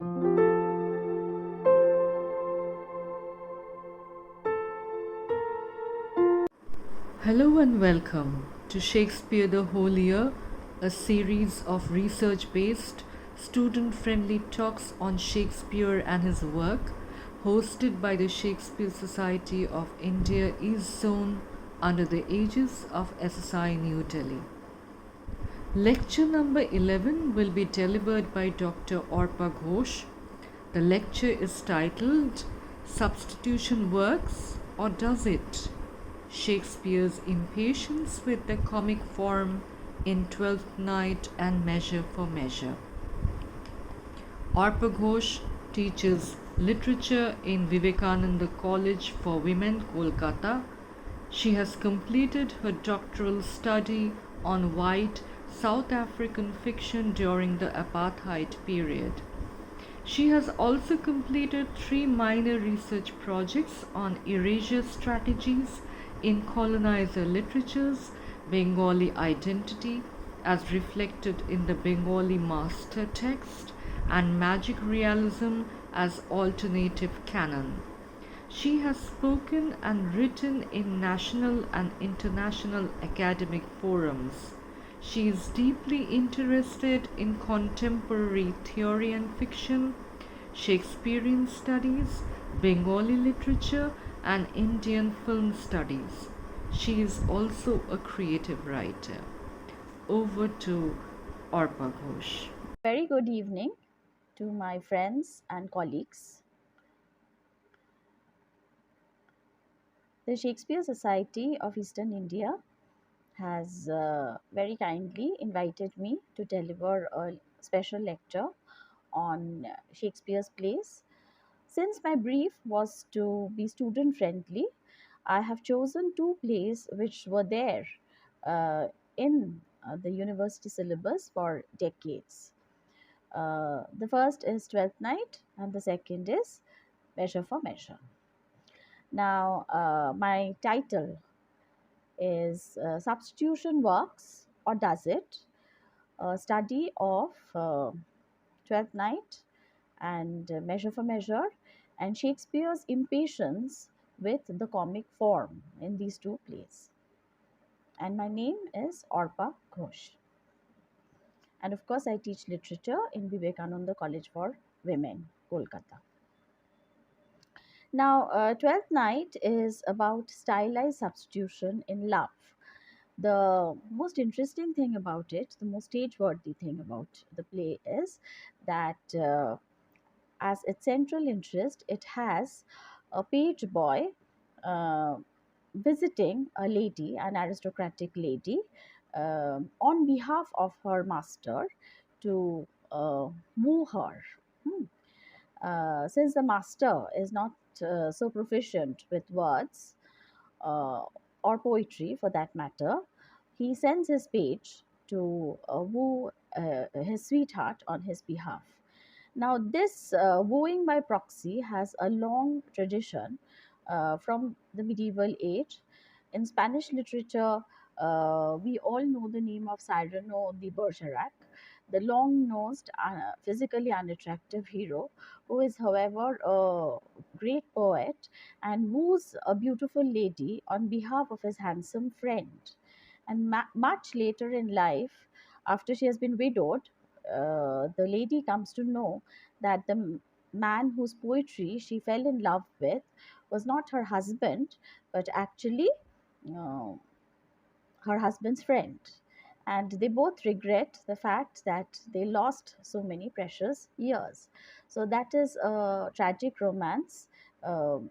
Hello and welcome to Shakespeare the Whole Year, a series of research based, student friendly talks on Shakespeare and his work, hosted by the Shakespeare Society of India East Zone under the aegis of SSI New Delhi. Lecture number 11 will be delivered by Dr. Orpa Ghosh. The lecture is titled Substitution Works or Does It? Shakespeare's Impatience with the Comic Form in Twelfth Night and Measure for Measure. Orpa Ghosh teaches literature in Vivekananda College for Women, Kolkata. She has completed her doctoral study on white South African fiction during the apartheid period. She has also completed 3 minor research projects on erasure strategies in colonizer literatures, Bengali identity as reflected in the Bengali master text, and magic realism as alternative canon. She has spoken and written in national and international academic forums. She is deeply interested in contemporary theory and fiction, Shakespearean studies, Bengali literature, and Indian film studies. She is also a creative writer. Over to Orpa Ghosh. Very good evening to my friends and colleagues. The Shakespeare Society of Eastern India has very kindly invited me to deliver a special lecture on Shakespeare's plays. Since my brief was to be student friendly, I have chosen two plays which were there in the university syllabus for decades. The first is Twelfth Night, and the second is Measure for Measure. Now, my title is Substitution Works or Does It? A study of Twelfth Night and Measure for Measure, and Shakespeare's impatience with the comic form in these two plays. And my name is Orpa Ghosh. And of course, I teach literature in Vivekananda College for Women, Kolkata. Now, Twelfth Night is about stylized substitution in love. The most interesting thing about it, the most stage-worthy thing about the play is that as its central interest, it has a page boy uh, visiting a lady, an aristocratic lady, on behalf of her master to woo her. Hmm. Since the master is not so proficient with words uh, or poetry for that matter, he sends his page to woo his sweetheart on his behalf. Now, this wooing by proxy has a long tradition from the medieval age. In Spanish literature, we all know the name of Cyrano de Bergerac, the long nosed, physically unattractive hero, who is, however, a great poet and woos a beautiful lady on behalf of his handsome friend. And much later in life, after she has been widowed, the lady comes to know that the man whose poetry she fell in love with was not her husband, but actually uh, her husband's friend. And they both regret the fact that they lost so many precious years. So that is a tragic romance,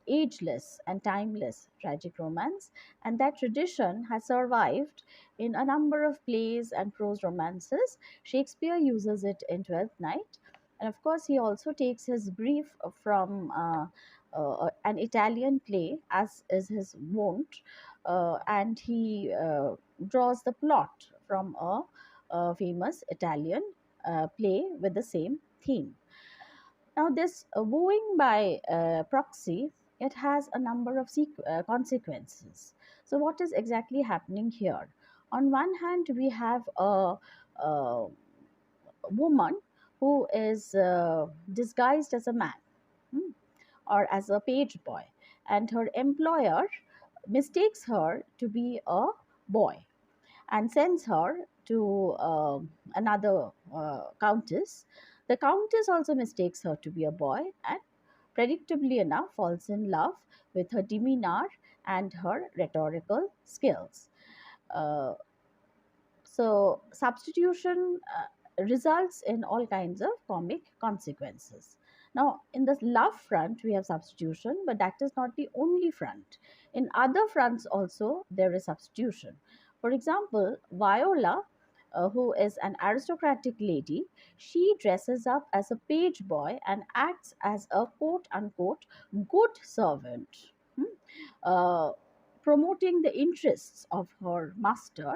ageless and timeless tragic romance. And that tradition has survived in a number of plays and prose romances. Shakespeare uses it in Twelfth Night. And of course, he also takes his brief from an Italian play, as is his wont, and he draws the plot from a famous Italian play with the same theme. Now, this wooing by proxy, it has a number of consequences. So, what is exactly happening here? On one hand, we have a woman who is disguised as a man, hmm, or as a page boy, and her employer mistakes her to be a boy and sends her to another countess. The countess also mistakes her to be a boy and, predictably enough, falls in love with her demeanor and her rhetorical skills. Uh, so, substitution results in all kinds of comic consequences. Now, in the love front, we have substitution, but that is not the only front. In other fronts, also, there is substitution. For example, Viola, who is an aristocratic lady, she dresses up as a page boy and acts as a quote unquote good servant. Hmm? uh, Promoting the interests of her master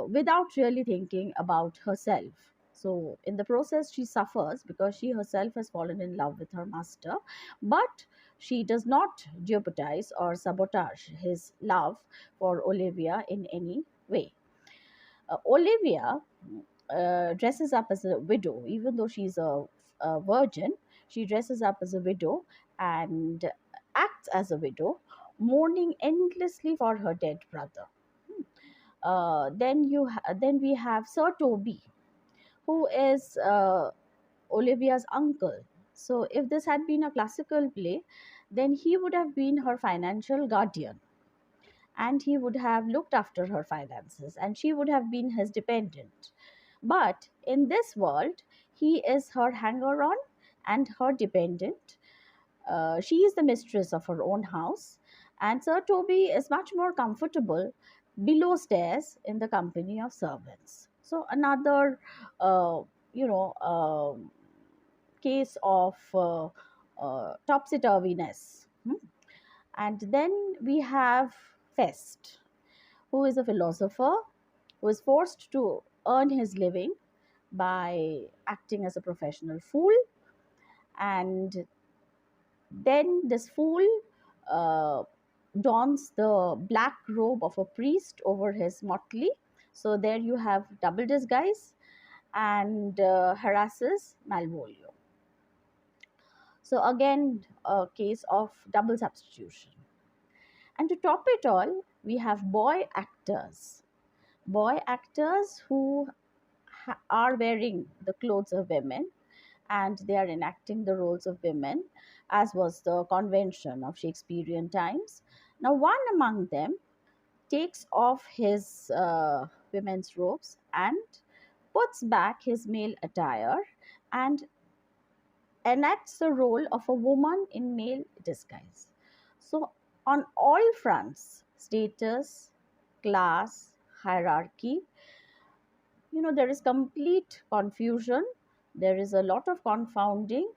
without really thinking about herself. So, in the process, she suffers because she herself has fallen in love with her master, but she does not jeopardize or sabotage his love for Olivia in any way. Olivia dresses up as a widow, even though she's a virgin. She dresses up as a widow and acts as a widow, mourning endlessly for her dead brother. Then we have Sir Toby, who is Olivia's uncle. So, if this had been a classical play, then he would have been her financial guardian, and he would have looked after her finances, and she would have been his dependent. But in this world, he is her hanger on and her dependent. She is the mistress of her own house, and Sir Toby is much more comfortable below stairs in the company of servants. So, another, uh, you know, case of topsy turviness. And then we have Fest, who is a philosopher who is forced to earn his living by acting as a professional fool. And then this fool uh, dons the black robe of a priest over his motley. So there you have double disguise and harasses Malvolio. So again, a case of double substitution. And to top it all, we have boy actors who are wearing the clothes of women, and they are enacting the roles of women, as was the convention of Shakespearean times. Now, one among them takes off his women's robes and puts back his male attire and enacts the role of a woman in male disguise. So, on all fronts, status, class, hierarchy, there is complete confusion, there is a lot of confounding,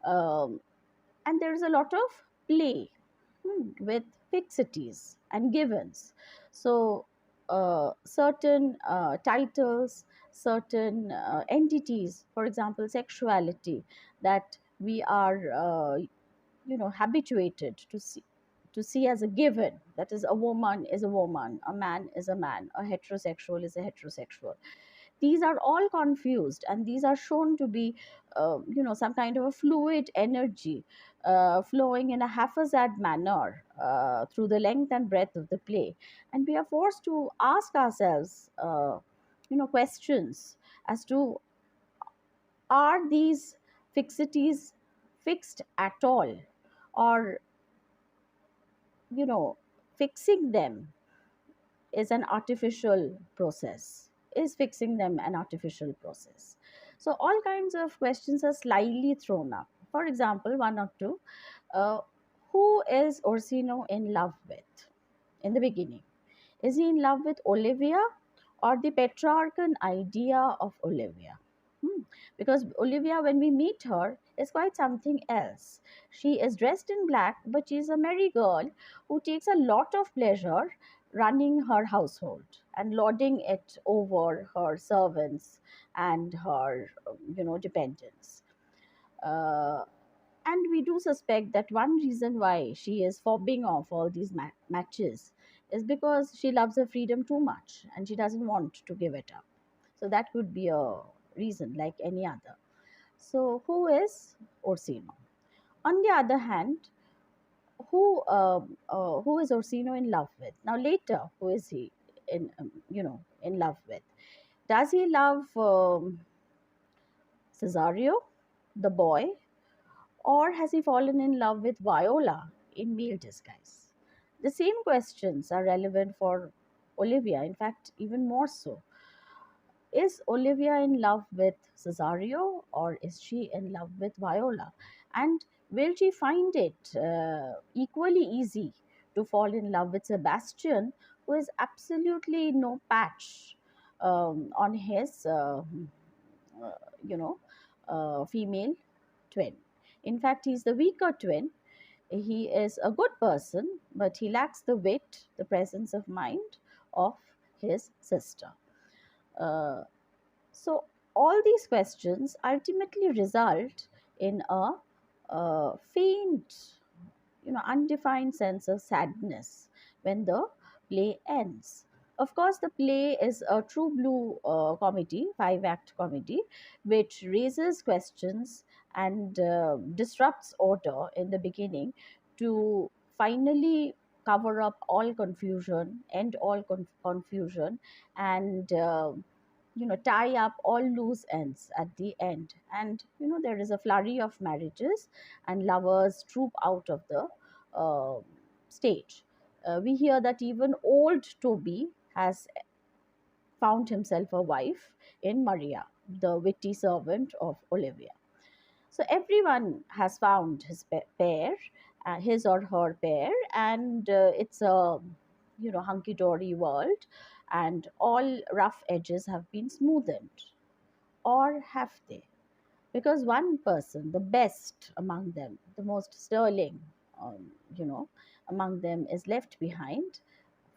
um, and there is a lot of play with fixities and givens. So certain titles, certain entities, for example sexuality, that we are habituated to see as a given, that is, a woman is a woman, a man is a man, a heterosexual is a heterosexual. These are all confused, and these are shown to be some kind of a fluid energy flowing in a haphazard manner through the length and breadth of the play, and we are forced to ask ourselves questions as to, are these fixities fixed at all, or fixing them is an artificial process, is fixing them an artificial process? So all kinds of questions are slyly thrown up. For example, one or two, uh, who is Orsino in love with in the beginning? Is he in love with Olivia, or the Petrarchan idea of Olivia? Because Olivia, when we meet her, is quite something else. She is dressed in black, but she's a merry girl who takes a lot of pleasure running her household and lording it over her servants and her, dependents. Uh, and we do suspect that one reason why she is fobbing off all these matches is because she loves her freedom too much and she doesn't want to give it up. So that could be a reason like any other. So, who is Orsino? On the other hand, who is Orsino in love with? Now, later, who is he in love with? Does he love Cesario, the boy, or has he fallen in love with Viola in male disguise? The same questions are relevant for Olivia, in fact, even more so. Is Olivia in love with Cesario or is she in love with Viola? And will she find it equally easy to fall in love with Sebastian, who is absolutely no patch on his, uh, you know, female twin? In fact, he's the weaker twin. He is a good person, but he lacks the wit, the presence of mind of his sister. Uh, so all these questions ultimately result in a, faint, undefined sense of sadness when the play ends. Of course, the play is a true blue comedy, five-act comedy, which raises questions and disrupts order in the beginning to finally cover up all confusion, end all confusion, and tie up all loose ends at the end. And there is a flurry of marriages, and lovers troop out of the uh, stage. We hear that even old Toby has found himself a wife in Maria, the witty servant of Olivia. So everyone has found his pair, his or her pair, and it's a hunky dory world, and all rough edges have been smoothened, or have they? Because one person, the best among them, the most sterling, among them, is left behind.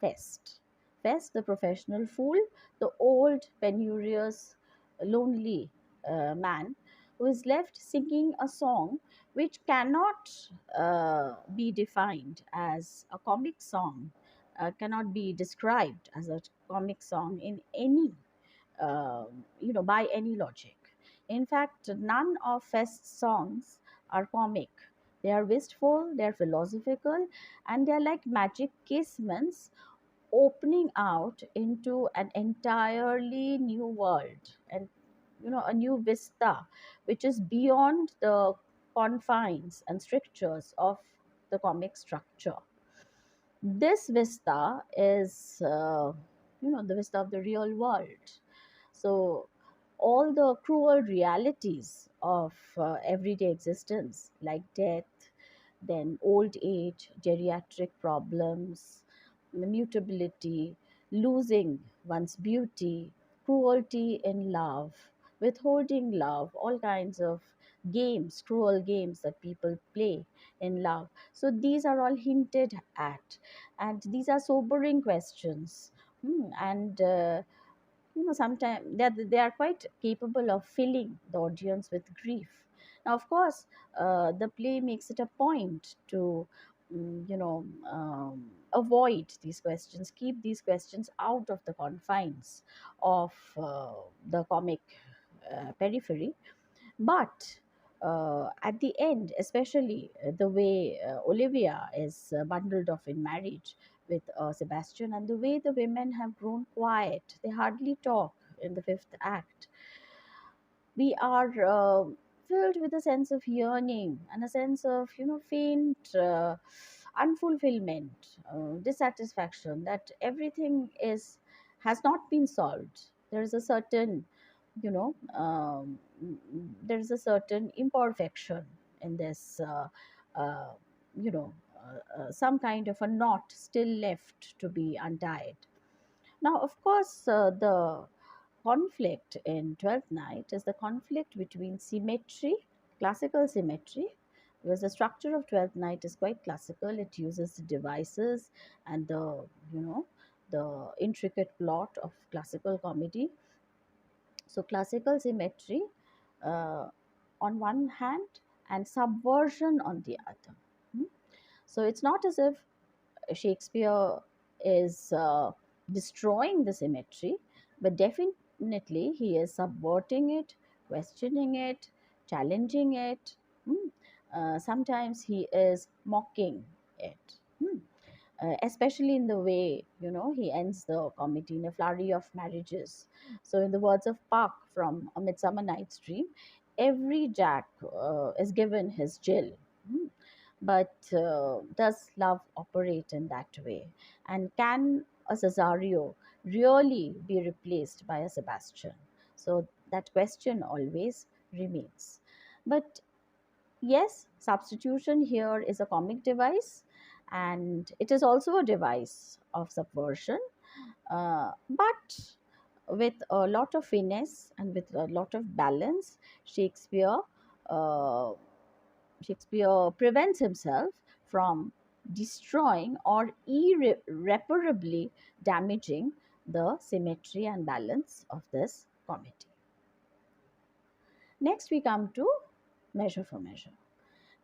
Fest. Fest, the professional fool, the old, penurious, lonely man who is left singing a song which cannot be defined as a comic song, cannot be described as a comic song in any by any logic. In fact, none of Fest's songs are comic. They are wistful, they are philosophical, and they are like magic casements opening out into an entirely new world, and a new vista which is beyond the confines and strictures of the comic structure. This vista is the vista of the real world. So all the cruel realities of everyday existence, like death, then old age, geriatric problems, mutability, losing one's beauty, cruelty in love, withholding love, all kinds of games, cruel games that people play in love. So these are all hinted at, and these are sobering questions. And sometimes they are quite capable of filling the audience with grief. Now, of course, the play makes it a point to avoid these questions, keep these questions out of the confines of the comic periphery. But at the end, especially the way Olivia is bundled off in marriage with Sebastian, and the way the women have grown quiet, they hardly talk in the fifth act. We are filled with a sense of yearning and a sense of faint unfulfillment, dissatisfaction that everything is has not been solved. There is a certain you know there is a certain imperfection in this, some kind of a knot still left to be untied. Now, of course, the conflict in Twelfth Night is the conflict between symmetry, classical symmetry, because the structure of Twelfth Night is quite classical. It uses the devices and the intricate plot of classical comedy. So, classical symmetry uh, on one hand and subversion on the other. Hmm? So, it's not as if Shakespeare is destroying the symmetry, but definitely he is subverting it, questioning it, challenging it. Hmm. Sometimes he is mocking it. Especially in the way, he ends the comedy in a flurry of marriages. So in the words of Park from A Midsummer Night's Dream, every Jack is given his Jill. Hmm. But does love operate in that way? And can a Cesario really be replaced by a Sebastian? So that question always remains. But yes, substitution here is a comic device, and it is also a device of subversion, but with a lot of finesse and with a lot of balance. Uh, Shakespeare prevents himself from destroying or irreparably damaging the symmetry and balance of this comedy. Next, we come to Measure for Measure.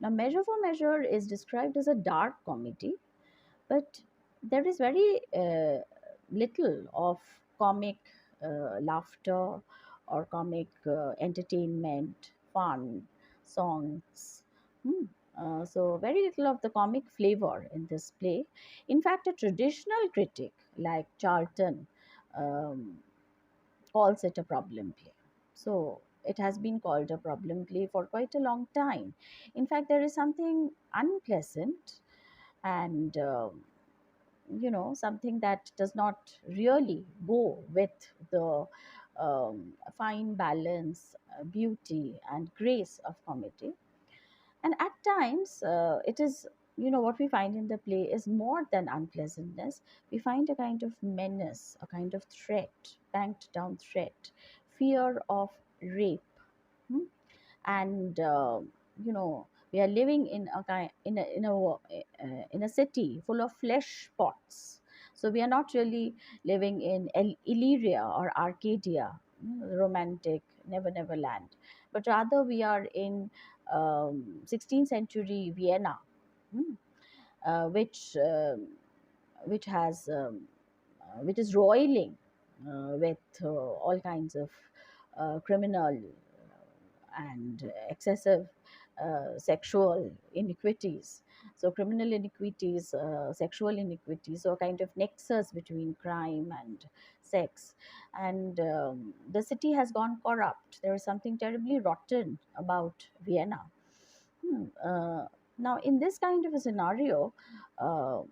Now, Measure for Measure is described as a dark comedy, but there is very little of comic laughter or comic entertainment, fun, songs. Hmm. So, very little of the comic flavor in this play. In fact, a traditional critic like Charlton um, calls it a problem play. So it has been called a problem play for quite a long time. In fact, there is something unpleasant and something that does not really go with the fine balance, beauty, and grace of comedy. And at times, it is, what we find in the play is more than unpleasantness. We find a kind of menace, a kind of threat, banked down threat, fear of rape. Hmm? And we are living in a kind in a city full of flesh pots. So we are not really living in Illyria or Arcadia, romantic never land, but rather we are in 16th century Vienna, hmm, which has which is roiling with all kinds of criminal and excessive sexual iniquities. So, criminal iniquities, sexual iniquities, so a kind of nexus between crime and sex. And the city has gone corrupt. There is something terribly rotten about Vienna. Hmm. Now, in this kind of a scenario, uh,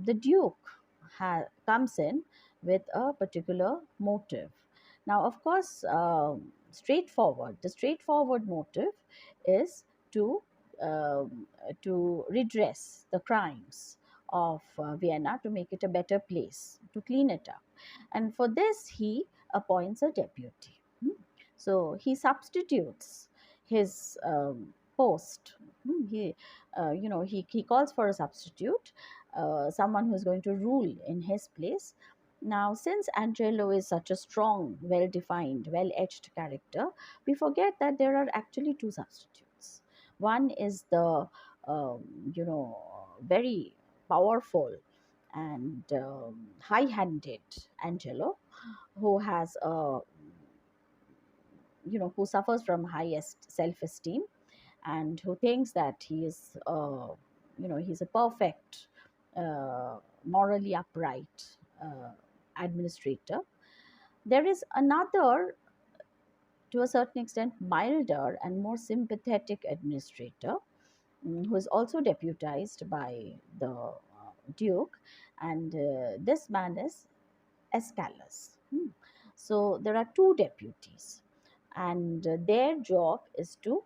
the Duke comes in with a particular motive. Now, of course, the straightforward motive is to redress the crimes of Vienna, to make it a better place, to clean it up. And for this, he appoints a deputy. So he substitutes his post. He calls for a substitute, someone who's going to rule in his place. Now, since Angelo is such a strong, well defined, well edged character, we forget that there are actually two substitutes. One is the, very powerful and high handed Angelo, who has a who suffers from highest self-esteem and who thinks that he is he's a perfect morally upright administrator. There is another, to a certain extent, milder and more sympathetic administrator, who is also deputized by the duke, and this man is Escalus. So there are two deputies, and their job is to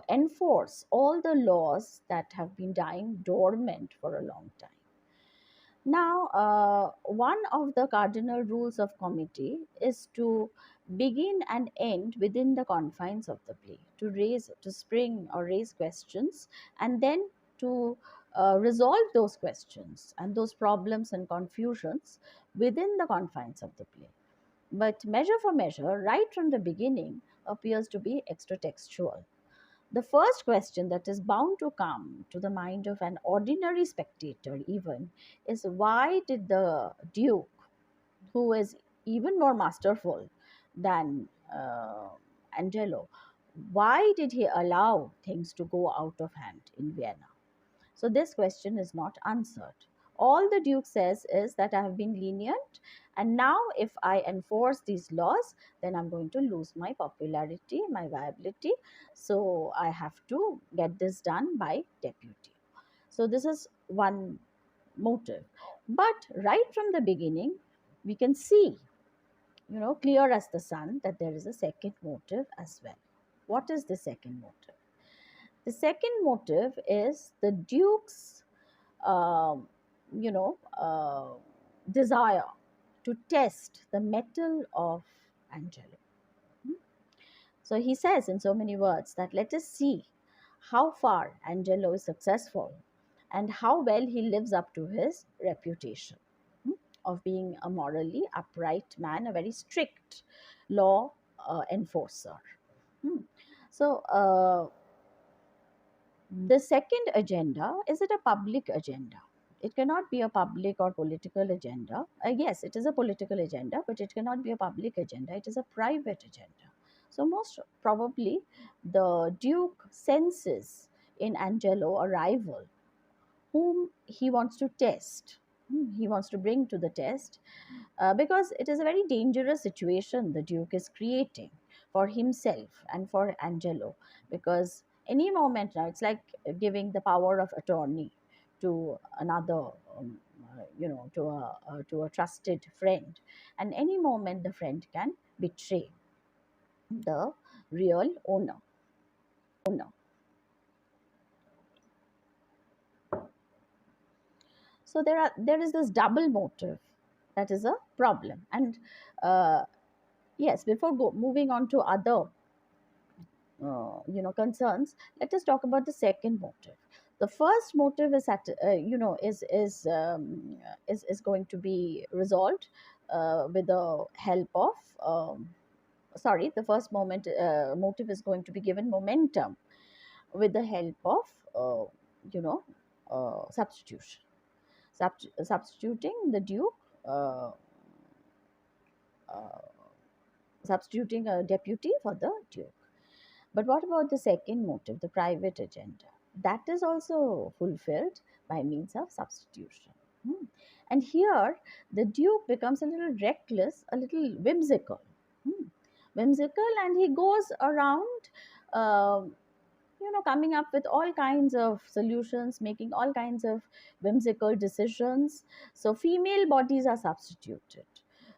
enforce all the laws that have been dying dormant for a long time. Now, one of the cardinal rules of comedy is to begin and end within the confines of the play, to spring or raise questions, and then to resolve those questions and those problems and confusions within the confines of the play. But Measure for Measure, right from the beginning, appears to be extratextual. The first question that is bound to come to the mind of an ordinary spectator, even, is why did the Duke, who is even more masterful than Angelo, why did he allow things to go out of hand in Vienna? So this question is not answered. All the Duke says is that I have been lenient, and now if I enforce these laws, then I'm going to lose my popularity, my viability. So I have to get this done by deputy. So this is one motive. But right from the beginning, we can see, clear as the sun, that there is a second motive as well. What is the second motive? The second motive is the Duke's um, you know, desire to test the mettle of Angelo. Hmm? So he says in so many words that let us see how far Angelo is successful and how well he lives up to his reputation, hmm, of being a morally upright man, a very strict law enforcer. Hmm. So, the second agenda, is it a public agenda? It cannot be a public or political agenda. Yes, it is a political agenda, but it cannot be a public agenda. It is a private agenda. So, most probably, the Duke senses in Angelo a rival whom he wants to test. He wants to bring to the test, because it is a very dangerous situation the Duke is creating for himself and for Angelo. Because any moment now, it's like giving the power of attorney to another, to a trusted friend, and any moment the friend can betray the real owner. So there is this double motive that is a problem. And uh, yes, before moving on to other concerns, let us talk about the second motive. The first motive is at is going to be resolved with the help of the first motive is going to be given momentum with the help of you know substitution. Substituting the Duke, uh, uh, substituting a deputy for the Duke. But what about the second motive, the private agenda? That is also fulfilled by means of substitution. Hmm. And here, the Duke becomes a little reckless, a little whimsical. Hmm. Whimsical, and he goes around, coming up with all kinds of solutions, making all kinds of whimsical decisions. So, female bodies are substituted.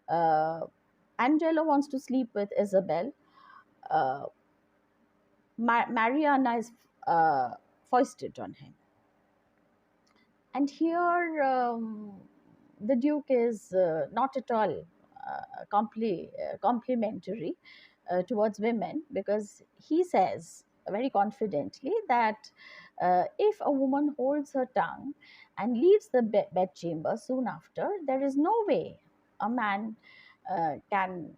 Uh, Angelo wants to sleep with Isabel. Uh, Mariana is foisted on him. And here, the Duke is not at all complimentary towards women, because he says very confidently that if a woman holds her tongue and leaves the bedchamber soon after, there is no way a man can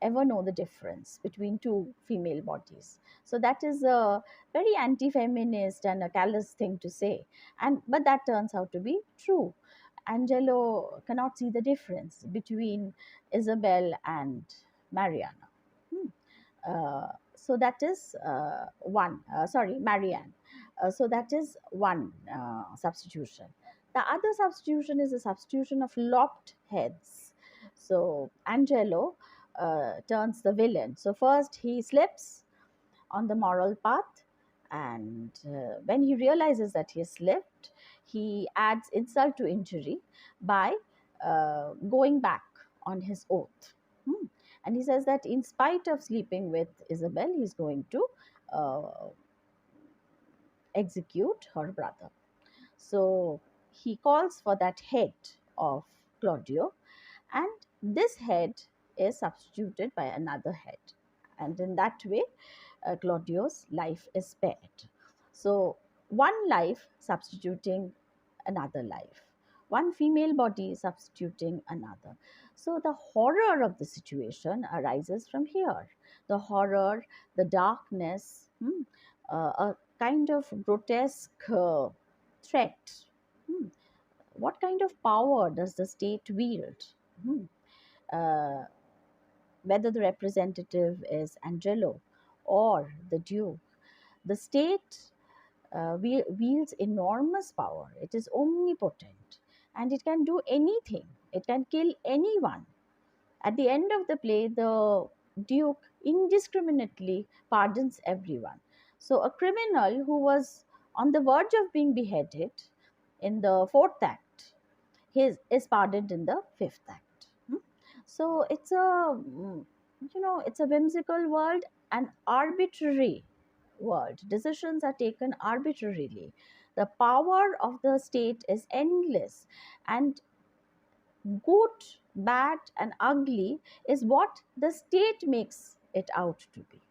ever know the difference between two female bodies. So that is a very anti-feminist and a callous thing to say. And but that turns out to be true. Angelo cannot see the difference between Isabel and Mariana. Hmm. So that is Marianne. So that is one substitution. The other substitution is a substitution of lopped heads. So Angelo turns the villain. So first he slips on the moral path, and when he realizes that he has slipped, he adds insult to injury by going back on his oath. Hmm. And he says that in spite of sleeping with Isabel, he's going to uh, execute her brother. So he calls for that head of Claudio, and this head is substituted by another head. And in that way, Claudio's life is spared. So, one life substituting another life, one female body substituting another. So, the horror of the situation arises from here. The horror, the darkness, a kind of grotesque threat. Hmm. What kind of power does the state wield? Hmm. Uh, Whether the representative is Angelo or the duke, the state wields enormous power. It is omnipotent and it can do anything, it can kill anyone. At the end of the play, the duke indiscriminately pardons everyone. So, a criminal who was on the verge of being beheaded in the fourth act is pardoned in the fifth act. So, it's it's a whimsical world, an arbitrary world. Decisions are taken arbitrarily. The power of the state is endless, and good, bad, and ugly is what the state makes it out to be.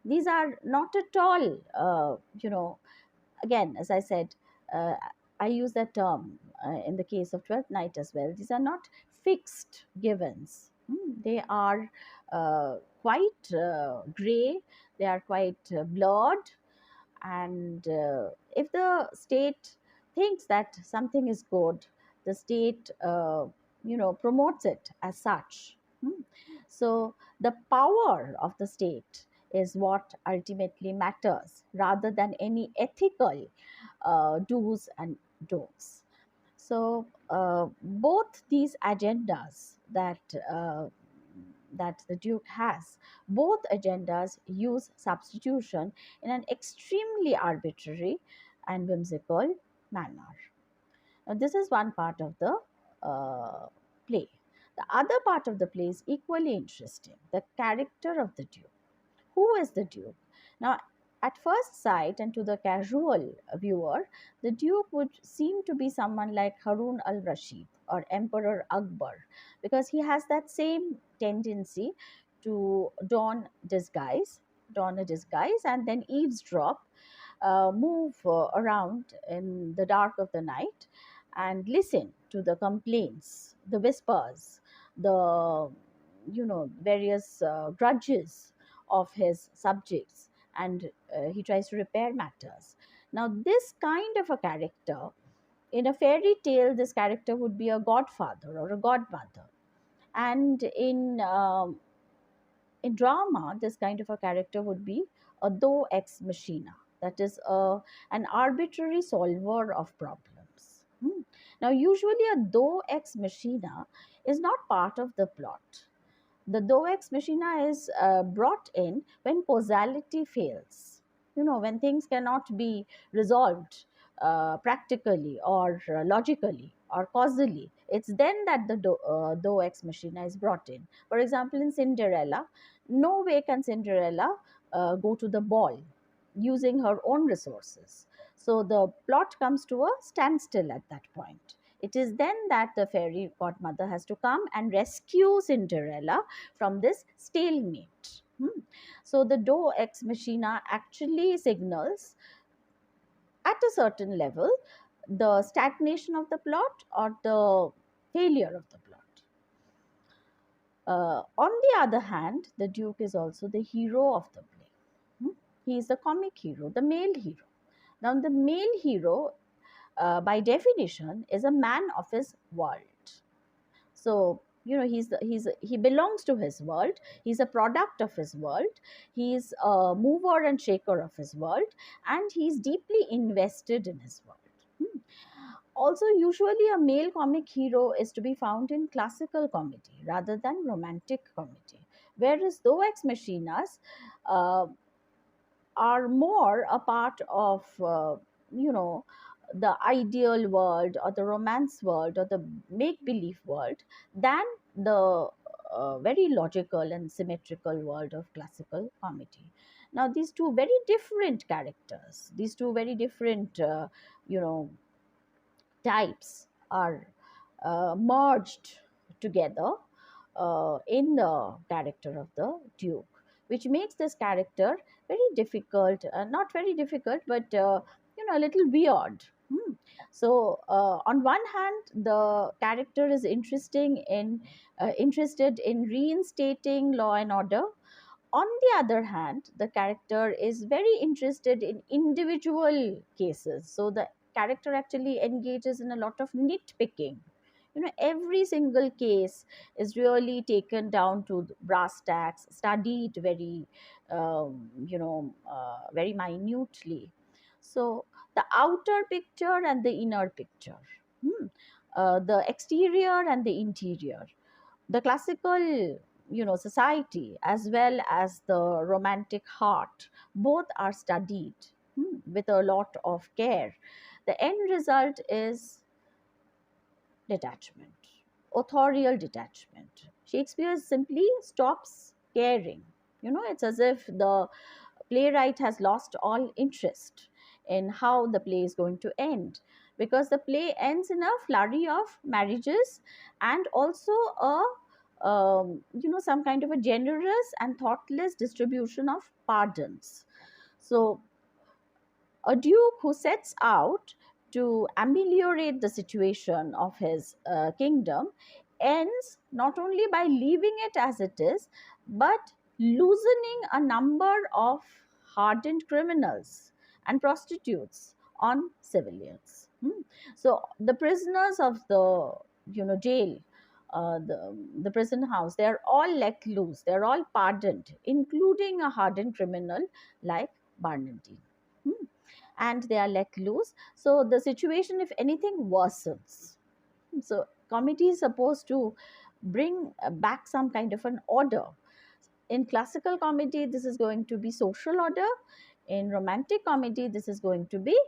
These are not at all, again, as I said, uh, I use that term in the case of Twelfth Night as well. These are not fixed givens. They are quite gray, they are quite blurred, and if the state thinks that something is good, the state promotes it as such. So the power of the state is what ultimately matters rather than any ethical do's and don'ts. So both these agendas that the Duke has, both agendas use substitution in an extremely arbitrary and whimsical manner. Now, this is one part of the play. The other part of the play is equally interesting, the character of the Duke. Who is the Duke? Now, at first sight and to the casual viewer, the Duke would seem to be someone like Harun al Rashid or Emperor Akbar, because he has that same tendency to don a disguise, and then eavesdrop, move around in the dark of the night and listen to the complaints, the whispers, the various grudges of his subjects, and he tries to repair matters. Now, this kind of a character, in a fairy tale, this character would be a godfather or a godmother, and in drama, this kind of a character would be a do ex machina, that is an arbitrary solver of problems. Now, usually, a do ex machina is not part of the plot. The do ex machina is brought in when causality fails. When things cannot be resolved practically or logically or causally, it's then that the do ex machina is brought in. For example, in Cinderella, no way can Cinderella go to the ball using her own resources. So the plot comes to a standstill at that point. It is then that the fairy godmother has to come and rescue Cinderella from this stalemate. So the do ex machina actually signals at a certain level the stagnation of the plot or the failure of the plot. On the other hand, the Duke is also the hero of the play. He is the comic hero, the male hero. Now, the male hero, by definition, is a man of his world. So, he belongs to his world. He's a product of his world. He's a mover and shaker of his world, and he's deeply invested in his world. Also, usually a male comic hero is to be found in classical comedy rather than romantic comedy, whereas though ex machinas uh, are more a part of you know the ideal world or the romance world or the make believe world than the very logical and symmetrical world of classical comedy. Now, these two very different characters, these two very different you know types are merged together in the character of the Duke, which makes this character very difficult, not very difficult, but a little weird. So, on one hand, the character is interested in reinstating law and order. On the other hand, the character is very interested in individual cases. So the character actually engages in a lot of nitpicking, Every single case is really taken down to the brass tacks, studied very very minutely. So the outer picture and the inner picture, hmm, the exterior and the interior, the classical society as well as the romantic heart, both are studied with a lot of care. The end result is detachment, authorial detachment. Shakespeare simply stops caring. It's as if the playwright has lost all interest in how the play is going to end, because the play ends in a flurry of marriages and also a some kind of a generous and thoughtless distribution of pardons. So a duke who sets out to ameliorate the situation of his kingdom ends not only by leaving it as it is, but loosening a number of hardened criminals and prostitutes on civilians. So the prisoners of the jail, the prison house, they are all let loose. They are all pardoned, including a hardened criminal like Barnardine. Hmm and they are let loose. So the situation, if anything, worsens. So comedy is supposed to bring back some kind of an order. In classical comedy, this is going to be social order. In romantic comedy, this is going to be,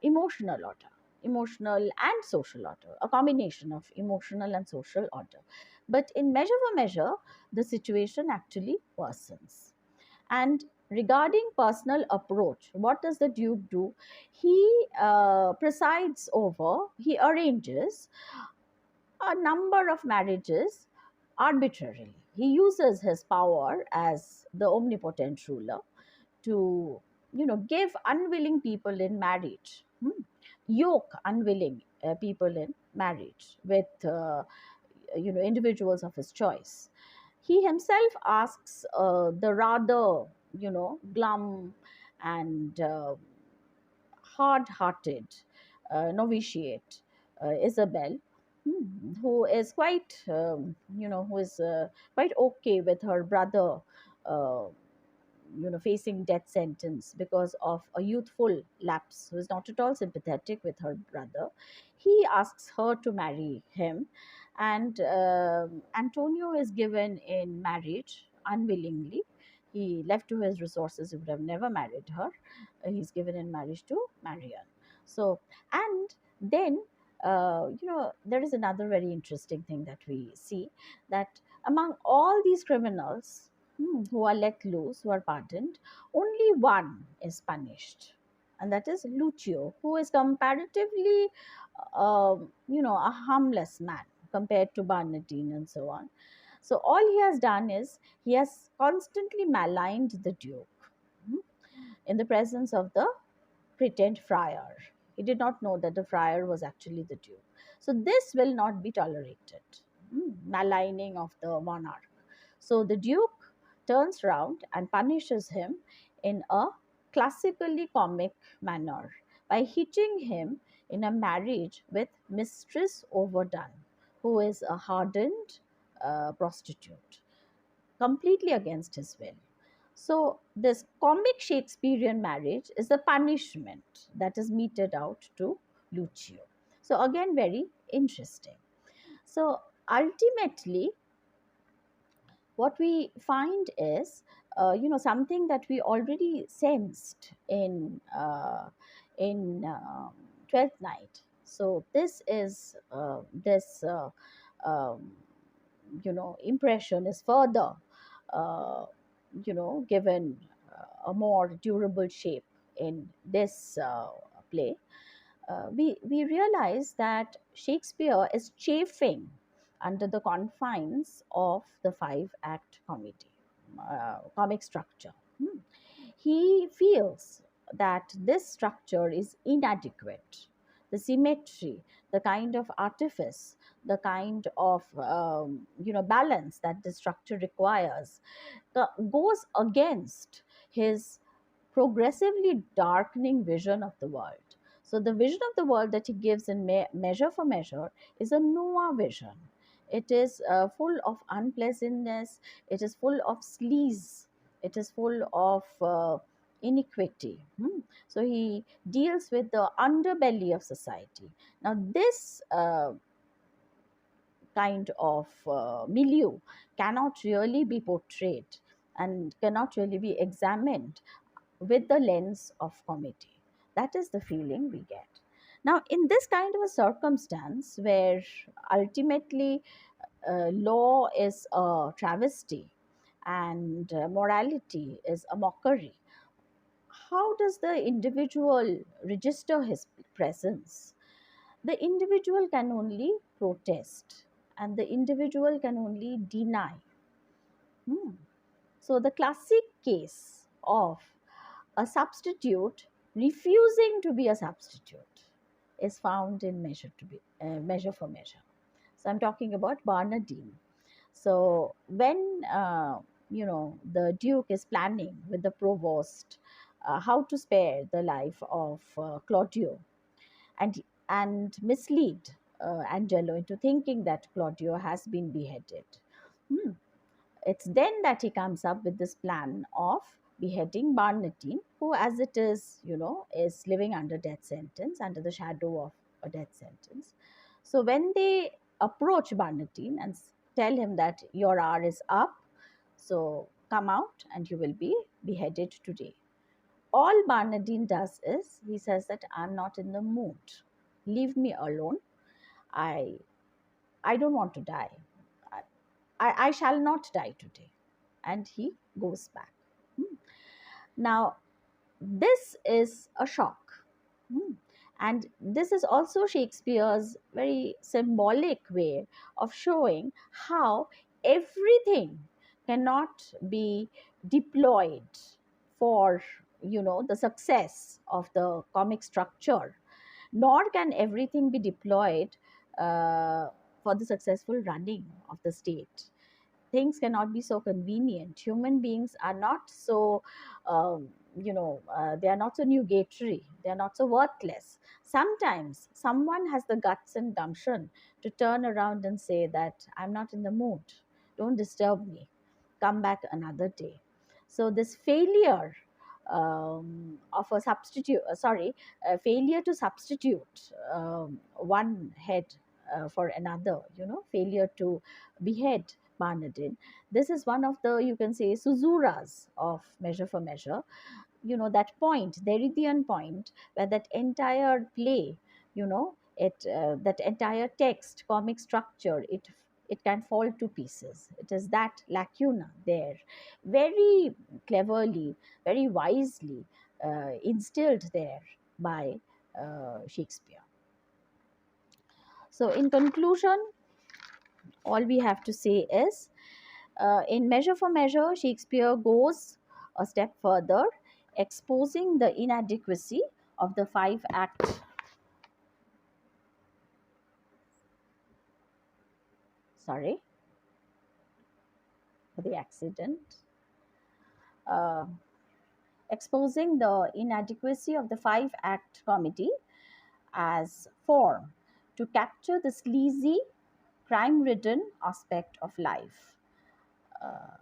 emotional order, emotional and social order, a combination of emotional and social order. But in Measure for Measure, the situation actually worsens. And regarding personal approach, what does the Duke do? He presides over, he arranges a number of marriages arbitrarily. He uses his power as the omnipotent ruler to, give unwilling people in marriage, yoke unwilling people in marriage with, individuals of his choice. He himself asks the rather, glum and hard-hearted novitiate Isabel, who is quite, who is quite okay with her brother, uh, facing death sentence because of a youthful lapse, who is not at all sympathetic with her brother. He asks her to marry him, and Antonio is given in marriage unwillingly. He, left to his resources, he would have never married her. He's given in marriage to Marianne. So, and then, there is another very interesting thing that we see, that among all these criminals who are let loose, who are pardoned, only one is punished, and that is Lucio, who is comparatively, a harmless man compared to Barnardine and so on. So all he has done is he has constantly maligned the Duke hmm, in the presence of the pretend friar. He did not know that the friar was actually the Duke. So this will not be tolerated. Maligning of the monarch. So the Duke turns round and punishes him in a classically comic manner by hitching him in a marriage with Mistress Overdone, who is a hardened prostitute, completely against his will. So, this comic Shakespearean marriage is the punishment that is meted out to Lucio. So, again, very interesting. So, ultimately, what we find is, something that we already sensed in Twelfth Night. So, this is this. Um, impression is further uh, given a more durable shape in this play. We realize that Shakespeare is chafing under the confines of the five act comedy comic structure. He feels that this structure is inadequate. The symmetry, the kind of artifice, the kind of balance that the structure requires goes against his progressively darkening vision of the world. So the vision of the world that he gives in Measure for Measure is a Noah vision. It is full of unpleasantness. It is full of sleaze. It is full of iniquity. So he deals with the underbelly of society. Now, this kind of milieu cannot really be portrayed and cannot really be examined with the lens of comedy. That is the feeling we get. Now, in this kind of a circumstance where ultimately law is a travesty and morality is a mockery, how does the individual register his presence? The individual can only protest and the individual can only deny. Hmm. So, the classic case of a substitute refusing to be a substitute is found in Measure for Measure. So, I'm talking about Barnardine. So, when the Duke is planning with the provost how to spare the life of Claudio, and mislead Angelo into thinking that Claudio has been beheaded. Hmm. It's then that he comes up with this plan of beheading Barnardine, who, as it is, is living under death sentence, under the shadow of a death sentence. So when they approach Barnardine and tell him that your hour is up, so come out and you will be beheaded today. All Barnardine does is he says that I'm not in the mood. Leave me alone. I I don't want to die. I shall not die today. And he goes back. Hmm. Now, this is a shock. Hmm. And this is also Shakespeare's very symbolic way of showing how everything cannot be deployed for the success of the comic structure, nor can everything be deployed uh, for the successful running of the state. Things cannot be so convenient. Human beings are not so, they are not so nugatory. They are not so worthless. Sometimes someone has the guts and gumption to turn around and say that I'm not in the mood. Don't disturb me. Come back another day. So this failure of a substitute, failure to substitute one head for another, failure to behead Barnardine. This is one of the, you can say, Suzuras of Measure for Measure. That point, the Erythian point, where that entire play, that entire text, comic structure, it can fall to pieces. It is that lacuna there, very cleverly, very wisely instilled there by Shakespeare. So, in conclusion, all we have to say is in Measure for Measure, Shakespeare goes a step further, exposing the inadequacy of the five act. Sorry for the accident. Uh, Exposing the inadequacy of the five act comedy as form to capture the sleazy, crime ridden aspect of life. Uh,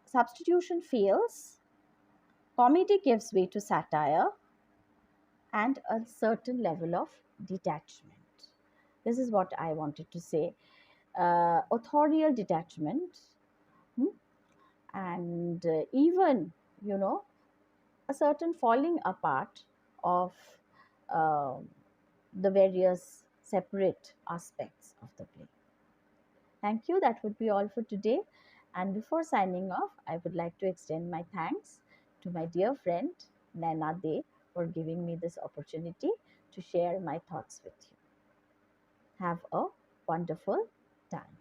Substitution fails, comedy gives way to satire, and a certain level of detachment. This is what I wanted to say. Authorial detachment, hmm, and even, a certain falling apart of uh, the various separate aspects of the play. Thank you. That would be all for today. And before signing off, I would like to extend my thanks to my dear friend Naina De for giving me this opportunity to share my thoughts with you. Have a wonderful time.